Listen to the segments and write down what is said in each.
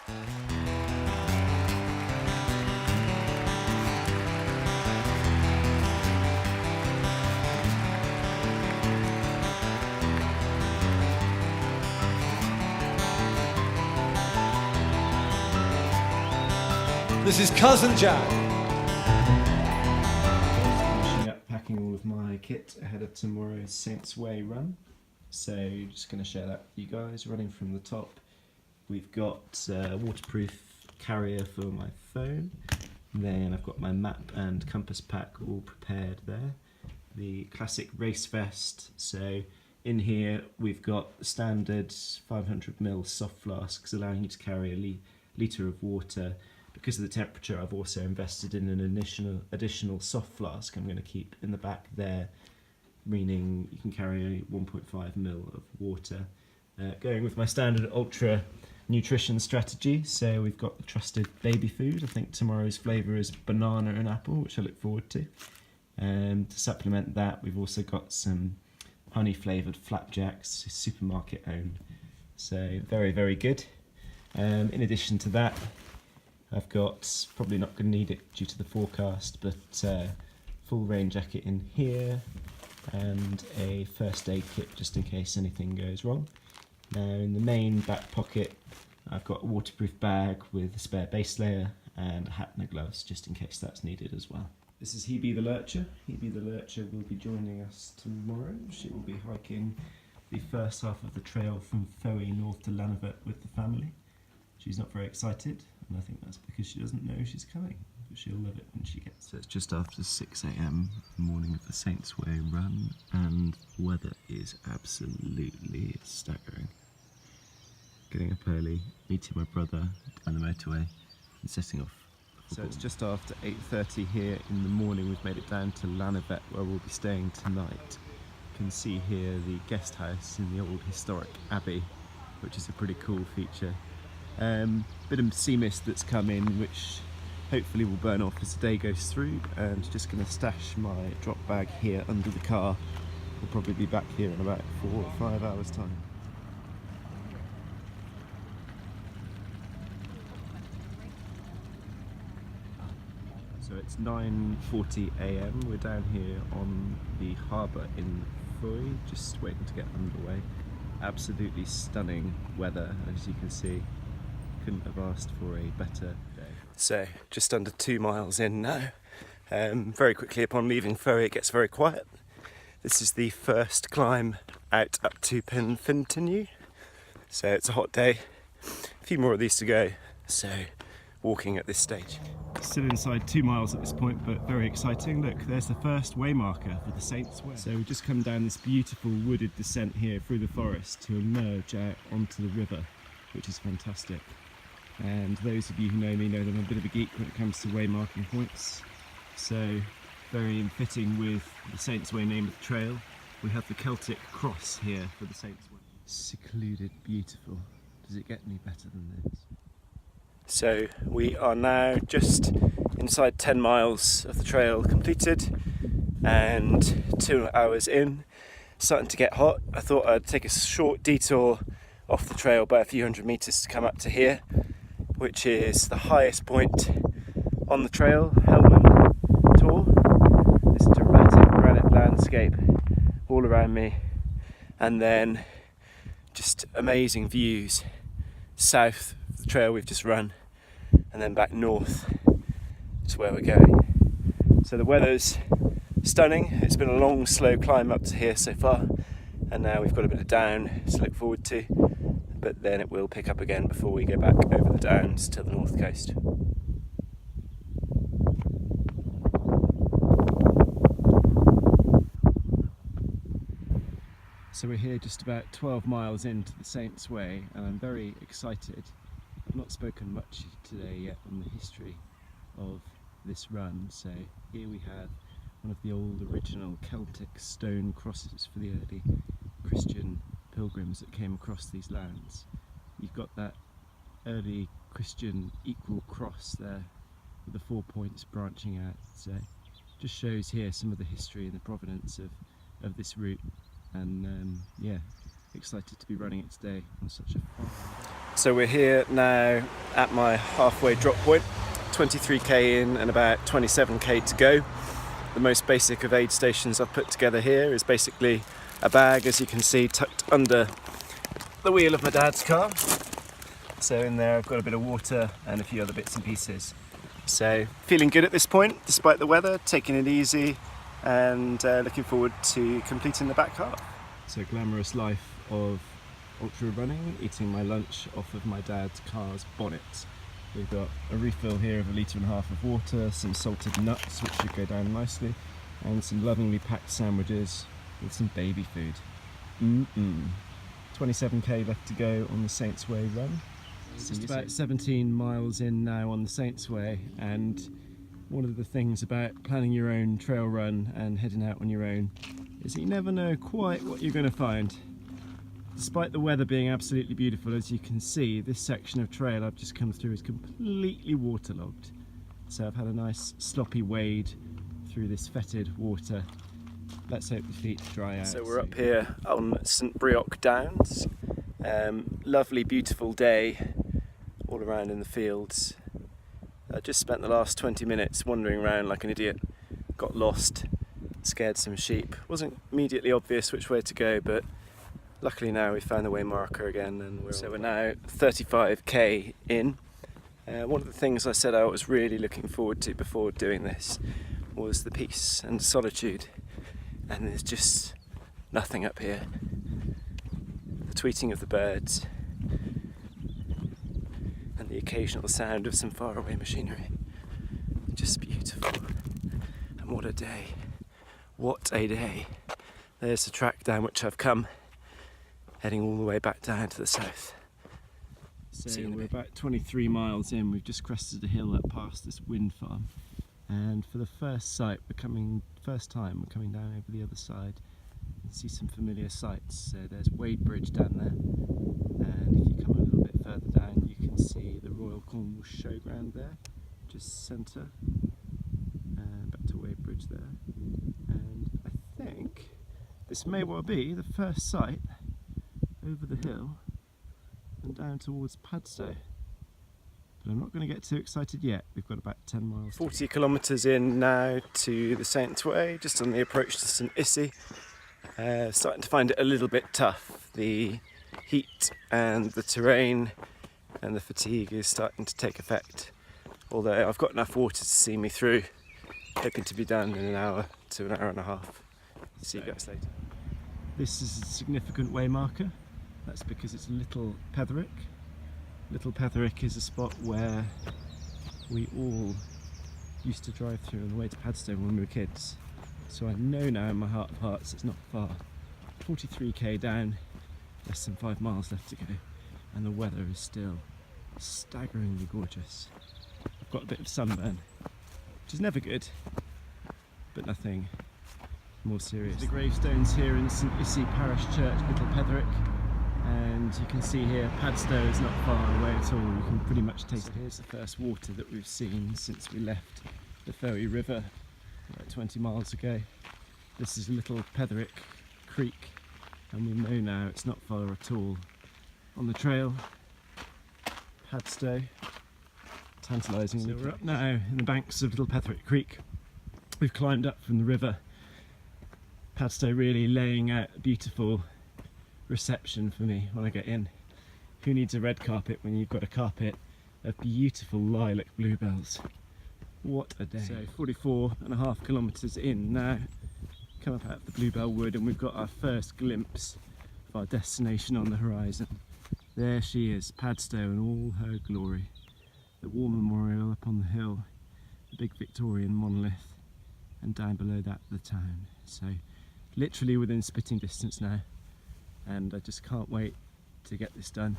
This is Cousin Jack. Finishing up packing all of my kit ahead of tomorrow's Saints Way run. So just going to share that with you guys. Running from the top, we've got a waterproof carrier for my phone. Then I've got my map and compass pack all prepared there. The classic race vest. So in here we've got standard 500ml soft flasks allowing you to carry a litre of water. Because of the temperature, I've also invested in an additional soft flask I'm going to keep in the back there, meaning you can carry 1.5ml of water. Going with my standard ultra nutrition strategy, so we've got the trusted baby food. I think tomorrow's flavour is banana and apple, which I look forward to. To supplement that, we've also got some honey flavoured flapjacks, supermarket owned. So very, very good. In addition to that, I've got, probably not going to need it due to the forecast, but full rain jacket in here and a first aid kit just in case anything goes wrong. Now in the main back pocket I've got a waterproof bag with a spare base layer and a hat and a gloves just in case that's needed as well. This is Hebe the Lurcher. Hebe the Lurcher will be joining us tomorrow. She will be hiking the first half of the trail from Fowey north to Lanavet with the family. She's not very excited, and I think that's because she doesn't know she's coming, but she'll love it when she gets. So it's just after 6 AM, morning of the Saints Way run, and weather is absolutely staggering. Getting up early, meeting my brother down the motorway, and setting off. So it's just after 8:30 here in the morning. We've made it down to Lanavet, where we'll be staying tonight. You can see here the guest house in the old historic abbey, which is a pretty cool feature. Bit of sea mist that's come in, which hopefully will burn off as the day goes through, and just going to stash my drop bag here under the car. We'll probably be back here in about 4 or 5 hours time. So it's 9:40 AM, we're down here on the harbour in Fowey, just waiting to get underway. Absolutely stunning weather, as you can see. Couldn't have asked for a better day. So just under 2 miles in now. Very quickly upon leaving Fowey it gets very quiet. This is the first climb out up to Penfintinue. So it's a hot day. A few more of these to go. So walking at this stage. Still inside 2 miles at this point, but very exciting. Look, there's the first way marker for the Saints Way. So we've just come down this beautiful wooded descent here through the forest to emerge out onto the river, which is fantastic. And those of you who know me know that I'm a bit of a geek when it comes to way marking points. So very in fitting with the Saints Way name of the trail, we have the Celtic cross here for the Saints Way. Secluded, beautiful. Does it get any better than this? So we are now just inside 10 miles of the trail completed and 2 hours in. Starting to get hot. I thought I'd take a short detour off the trail by a few hundred metres to come up to here, which is the highest point on the trail, Helman Tor. This dramatic granite landscape all around me, and then just amazing views south of the trail we've just run, and then back north to where we're going. So the weather's stunning. It's been a long, slow climb up to here so far, and now we've got a bit of down to look forward to, but then it will pick up again before we go back over the downs to the north coast. So we're here just about 12 miles into the Saints Way, and I'm very excited. I've not spoken much today yet on the history of this run. So here we have one of the old original Celtic stone crosses for the early Christian pilgrims that came across these lands. You've got that early Christian equal cross there with the 4 points branching out. So just shows here some of the history and the provenance of this route. And yeah, excited to be running it today on such a farm. So we're here now at my halfway drop point, 23k in and about 27k to go. The most basic of aid stations I've put together here is basically a bag, as you can see, tucked under the wheel of my dad's car. So in there I've got a bit of water and a few other bits and pieces. So feeling good at this point, despite the weather, taking it easy and looking forward to completing the back half. So glamorous life of ultra running, eating my lunch off of my dad's car's bonnet. We've got a refill here of 1.5 litres of water, some salted nuts which should go down nicely, and some lovingly packed sandwiches with some baby food. 27k left to go on the Saints Way run. It's just about 17 miles in now on the Saints Way, and one of the things about planning your own trail run and heading out on your own is that you never know quite what you're going to find. Despite the weather being absolutely beautiful, as you can see, this section of trail I've just come through is completely waterlogged. So I've had a nice sloppy wade through this fetid water. Let's hope the feet dry out. So we're up here on St Breock Downs. Lovely, beautiful day all around in the fields. I just spent the last 20 minutes wandering around like an idiot. Got lost, scared some sheep. Wasn't immediately obvious which way to go, but luckily now we found the way marker again, and we're now 35k in. One of the things I said I was really looking forward to before doing this was the peace and solitude, and there's just nothing up here. The tweeting of the birds and the occasional sound of some faraway machinery. Just beautiful. And what a day. What a day. There's the track down which I've come, heading all the way back down to the south. So we're about 23 miles in. We've just crested a hill up past this wind farm, and for the first time we're coming down over the other side and see some familiar sights. So there's Wade Bridge down there, and if you come a little bit further down you can see the Royal Cornwall Showground there, just centre, and back to Wade Bridge there. And I think this may well be the first sight over the hill and down towards Padstow. But I'm not going to get too excited yet. We've got about 10 miles. 40 kilometres in now to the Saints Way, just on the approach to St Issy. Starting to find it a little bit tough. The heat and the terrain and the fatigue is starting to take effect. Although I've got enough water to see me through. Hoping to be done in an hour to an hour and a half. See you guys later. This is a significant way marker. That's because it's Little Petherick. Little Petherick is a spot where we all used to drive through on the way to Padstow when we were kids. So I know now in my heart of hearts it's not far. 43k down, less than 5 miles left to go, and the weather is still staggeringly gorgeous. I've got a bit of sunburn, which is never good, but nothing more serious. The gravestones here in St Issy Parish Church, Little Petherick. And you can see here Padstow is not far away at all. You can pretty much taste it. Here's the first water that we've seen since we left the Ferry River about 20 miles ago. This is Little Petherick Creek, and we know now it's not far at all. On the trail, Padstow, tantalising. So we're up now in the banks of Little Petherick Creek. We've climbed up from the river. Padstow really laying out a beautiful reception for me when I get in. Who needs a red carpet when you've got a carpet of beautiful lilac bluebells? What a day. So 44.5 kilometres in now, come up out of the Bluebell Wood, and we've got our first glimpse of our destination on the horizon. There she is, Padstow in all her glory. The War Memorial up on the hill, the big Victorian monolith, and down below that the town. So literally within spitting distance now, and I just can't wait to get this done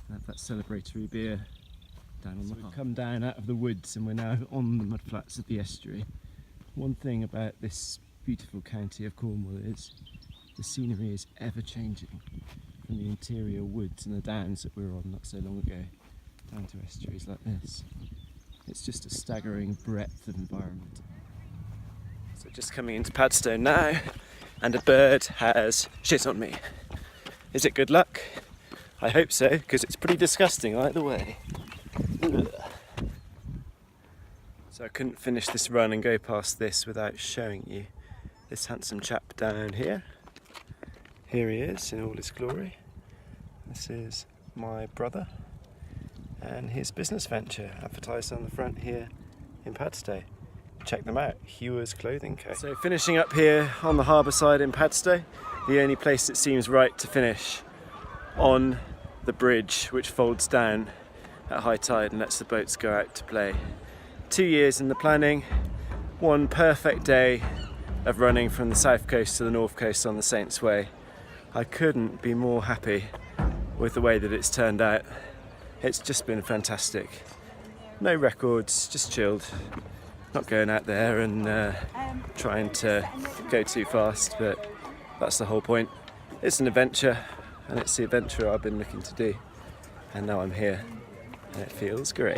and have that celebratory beer down on the harbour. We've come down out of the woods and we're now on the mudflats of the estuary. One thing about this beautiful county of Cornwall is the scenery is ever changing, from the interior woods and the downs that we were on not so long ago down to estuaries like this. It's just a staggering breadth of environment. So just coming into Padstow now, and a bird has shit on me. Is it good luck? I hope so, because it's pretty disgusting either way. Ugh. So I couldn't finish this run and go past this without showing you this handsome chap down here. Here he is in all his glory. This is my brother and his business venture, advertised on the front here in Padstow. Check them out, Hewer's Clothing Co. So finishing up here on the harbour side in Padstow, the only place it seems right to finish on the bridge which folds down at high tide and lets the boats go out to play. 2 years in the planning, one perfect day of running from the south coast to the north coast on the Saints Way. I couldn't be more happy with the way that it's turned out. It's just been fantastic. No records, just chilled. Not going out there and trying to go too fast, but that's the whole point. It's an adventure, and it's the adventure I've been looking to do. And now I'm here, and it feels great.